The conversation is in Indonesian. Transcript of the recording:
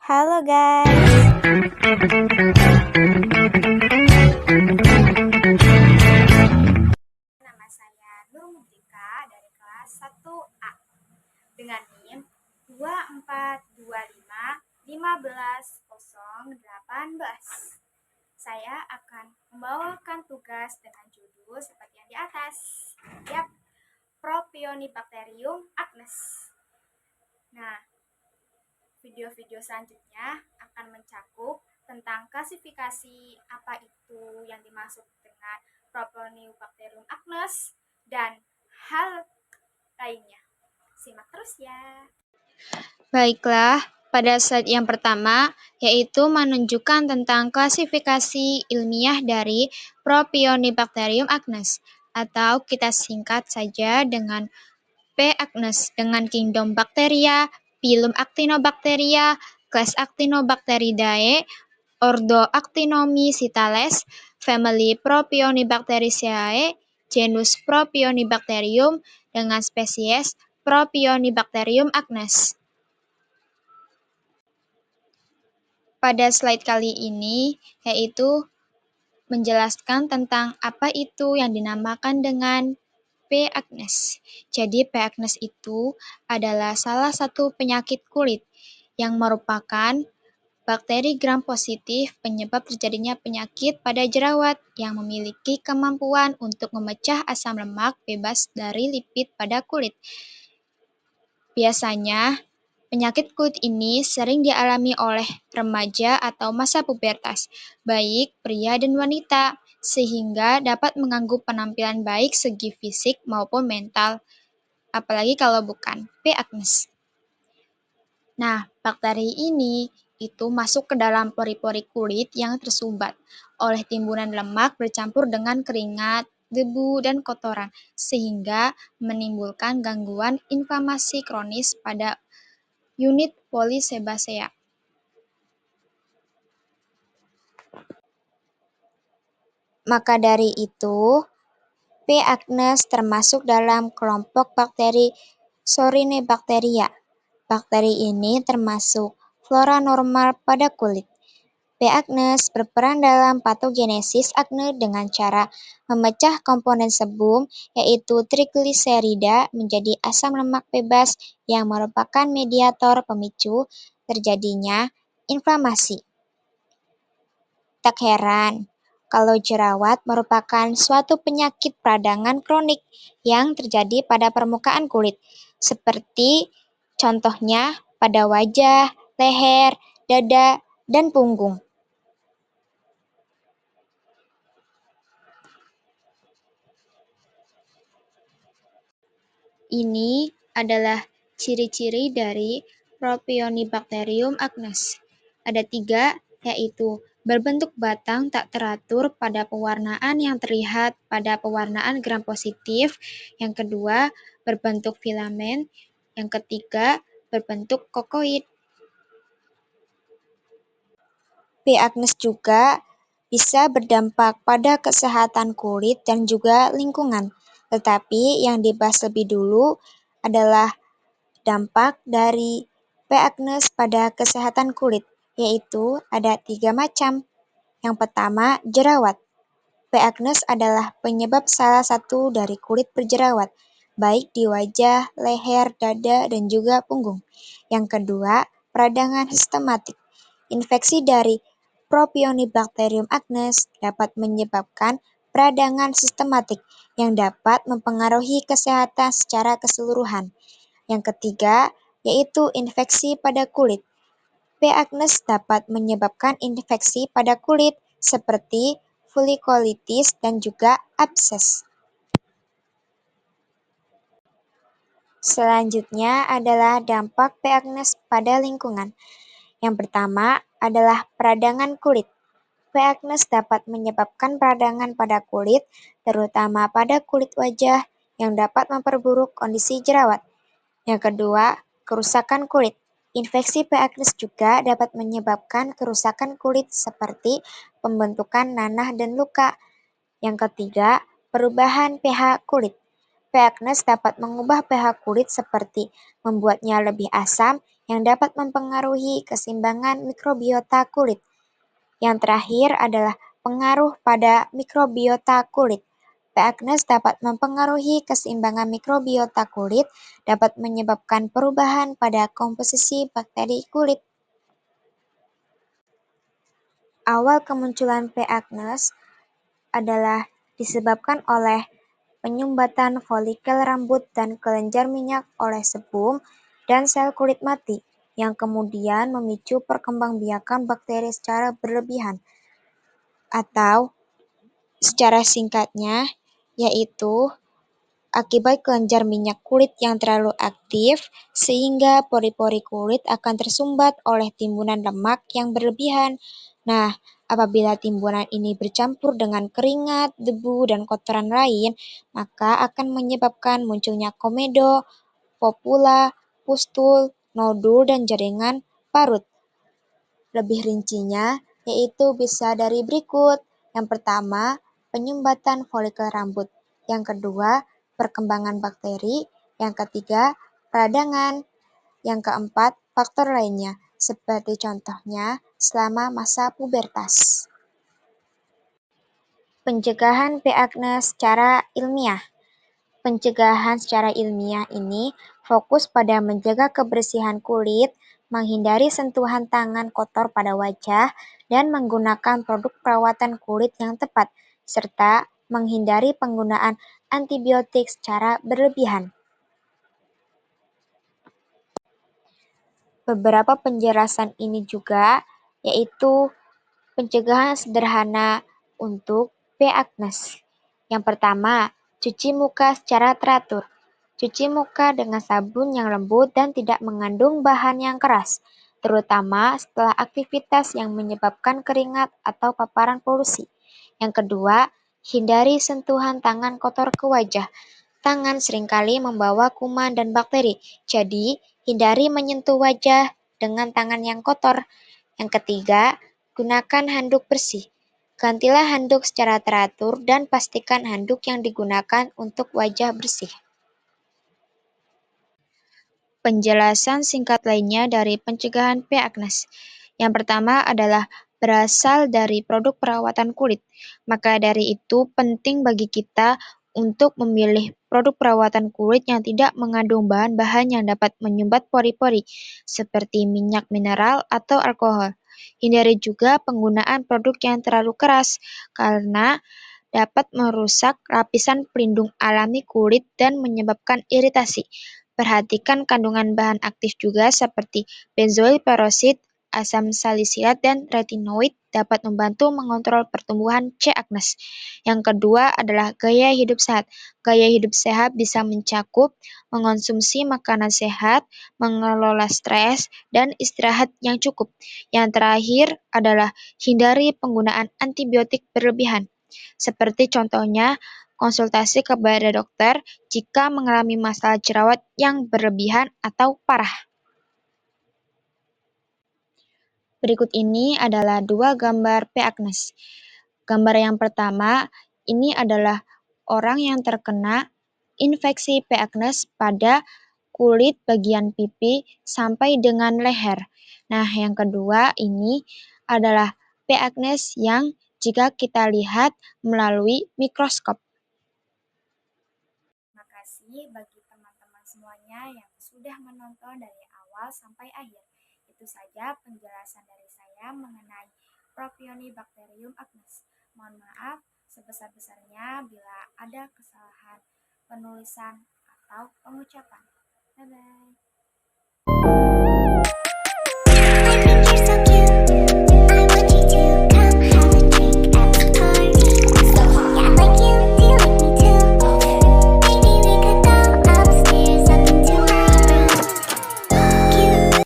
Halo guys, nama saya Nur Mudrika dari kelas 1A dengan NIM 2425 15018. Saya akan membawakan tugas dengan judul seperti yang di atas. Yap, Propionibacterium acnes. Nah, video-video selanjutnya akan mencakup tentang klasifikasi apa itu yang dimaksud dengan Propionibacterium acnes dan hal lainnya. Simak terus ya. Baiklah, pada slide yang pertama, yaitu menunjukkan tentang klasifikasi ilmiah dari Propionibacterium acnes, atau kita singkat saja dengan P. acnes, dengan kingdom Bacteria, phylum Actinobacteria, class Actinobacteridae, ordo Actinomycetales, family Propionibacteriaceae, genus Propionibacterium, dengan spesies Propionibacterium acnes. Pada slide kali ini, yaitu menjelaskan tentang apa itu yang dinamakan dengan P. acnes. Jadi P. acnes itu adalah salah satu penyakit kulit yang merupakan bakteri gram positif penyebab terjadinya penyakit pada jerawat yang memiliki kemampuan untuk memecah asam lemak bebas dari lipid pada kulit. Biasanya, penyakit kulit ini sering dialami oleh remaja atau masa pubertas, baik pria dan wanita, sehingga dapat mengganggu penampilan baik segi fisik maupun mental, apalagi kalau bukan P. acnes. Nah, bakteri ini itu masuk ke dalam pori-pori kulit yang tersumbat oleh timbunan lemak bercampur dengan keringat, debu, dan kotoran, sehingga menimbulkan gangguan inflamasi kronis pada unit polisebasea. Maka dari itu, P. acnes termasuk dalam kelompok bakteri Sorinebacteria. Bakteri ini termasuk flora normal pada kulit. P. acnes berperan dalam patogenesis akne dengan cara memecah komponen sebum, yaitu trigliserida, menjadi asam lemak bebas yang merupakan mediator pemicu terjadinya inflamasi. Tak heran kalau jerawat merupakan suatu penyakit peradangan kronik yang terjadi pada permukaan kulit, seperti contohnya pada wajah, leher, dada, dan punggung. Ini adalah ciri-ciri dari Propionibacterium acnes. Ada 3, yaitu berbentuk batang tak teratur pada pewarnaan yang terlihat pada pewarnaan gram positif. Yang kedua, berbentuk filamen. Yang ketiga, berbentuk kokoid. P. acnes juga bisa berdampak pada kesehatan kulit dan juga lingkungan. Tetapi yang dibahas lebih dulu adalah dampak dari P. acnes pada kesehatan kulit, yaitu ada 3 macam. Yang pertama, jerawat. P. acnes adalah penyebab salah satu dari kulit berjerawat, baik di wajah, leher, dada, dan juga punggung. Yang kedua, peradangan sistematik. Infeksi dari Propionibacterium acnes dapat menyebabkan peradangan sistematik yang dapat mempengaruhi kesehatan secara keseluruhan. Yang ketiga, yaitu infeksi pada kulit. P. acnes dapat menyebabkan infeksi pada kulit seperti folikolitis dan juga abses. Selanjutnya adalah dampak P. acnes pada lingkungan. Yang pertama adalah peradangan kulit. P. acnes dapat menyebabkan peradangan pada kulit, terutama pada kulit wajah, yang dapat memperburuk kondisi jerawat. Yang kedua, kerusakan kulit. Infeksi P. acnes juga dapat menyebabkan kerusakan kulit seperti pembentukan nanah dan luka. Yang ketiga, perubahan pH kulit. P. acnes dapat mengubah pH kulit seperti membuatnya lebih asam yang dapat mempengaruhi keseimbangan mikrobiota kulit. Yang terakhir adalah pengaruh pada mikrobiota kulit. P. agnes dapat mempengaruhi keseimbangan mikrobiota kulit, dapat menyebabkan perubahan pada komposisi bakteri kulit. Awal kemunculan P. agnes adalah disebabkan oleh penyumbatan folikel rambut dan kelenjar minyak oleh sebum dan sel kulit mati, yang kemudian memicu perkembangbiakan bakteri secara berlebihan. Atau secara singkatnya, yaitu akibat kelenjar minyak kulit yang terlalu aktif, sehingga pori-pori kulit akan tersumbat oleh timbunan lemak yang berlebihan. Nah, apabila timbunan ini bercampur dengan keringat, debu, dan kotoran lain, maka akan menyebabkan munculnya komedo, popula, pustul, nodul, dan jaringan parut. Lebih rincinya, yaitu bisa dari berikut. Yang pertama, penyumbatan folikel rambut. Yang kedua, perkembangan bakteri. Yang ketiga, peradangan. Yang keempat, faktor lainnya, seperti contohnya selama masa pubertas. Pencegahan P. agnes secara ilmiah. Pencegahan secara ilmiah ini fokus pada menjaga kebersihan kulit, menghindari sentuhan tangan kotor pada wajah, dan menggunakan produk perawatan kulit yang tepat, serta menghindari penggunaan antibiotik secara berlebihan. Beberapa penjelasan ini juga yaitu pencegahan sederhana untuk P. agnes. Yang pertama, cuci muka secara teratur. Cuci muka dengan sabun yang lembut dan tidak mengandung bahan yang keras, terutama setelah aktivitas yang menyebabkan keringat atau paparan polusi. Yang kedua, hindari sentuhan tangan kotor ke wajah. Tangan seringkali membawa kuman dan bakteri, jadi hindari menyentuh wajah dengan tangan yang kotor. Yang ketiga, gunakan handuk bersih. Gantilah handuk secara teratur dan pastikan handuk yang digunakan untuk wajah bersih. Penjelasan singkat lainnya dari pencegahan P. agnes. Yang pertama adalah berasal dari produk perawatan kulit. Maka dari itu penting bagi kita untuk memilih produk perawatan kulit yang tidak mengandung bahan-bahan yang dapat menyumbat pori-pori, seperti minyak mineral atau alkohol. Hindari juga penggunaan produk yang terlalu keras, karena dapat merusak lapisan pelindung alami kulit dan menyebabkan iritasi. Perhatikan kandungan bahan aktif juga seperti benzoil peroxide, asam salisilat, dan retinoid dapat membantu mengontrol pertumbuhan C. agnes. Yang kedua adalah gaya hidup sehat. Gaya hidup sehat bisa mencakup mengonsumsi makanan sehat, mengelola stres, dan istirahat yang cukup. Yang terakhir adalah hindari penggunaan antibiotik berlebihan. Seperti contohnya, konsultasi kepada dokter jika mengalami masalah jerawat yang berlebihan atau parah. Berikut ini adalah dua gambar P. agnes. Gambar yang pertama, ini adalah orang yang terkena infeksi P. agnes pada kulit bagian pipi sampai dengan leher. Nah, yang kedua ini adalah P. agnes yang jika kita lihat melalui mikroskop. Terima kasih bagi teman-teman semuanya yang sudah menonton dari awal sampai akhir. Itu saja penjelasan dari saya mengenai Propionibacterium agnes. Mohon maaf sebesar-besarnya bila ada kesalahan penulisan atau pengucapan. Bye-bye.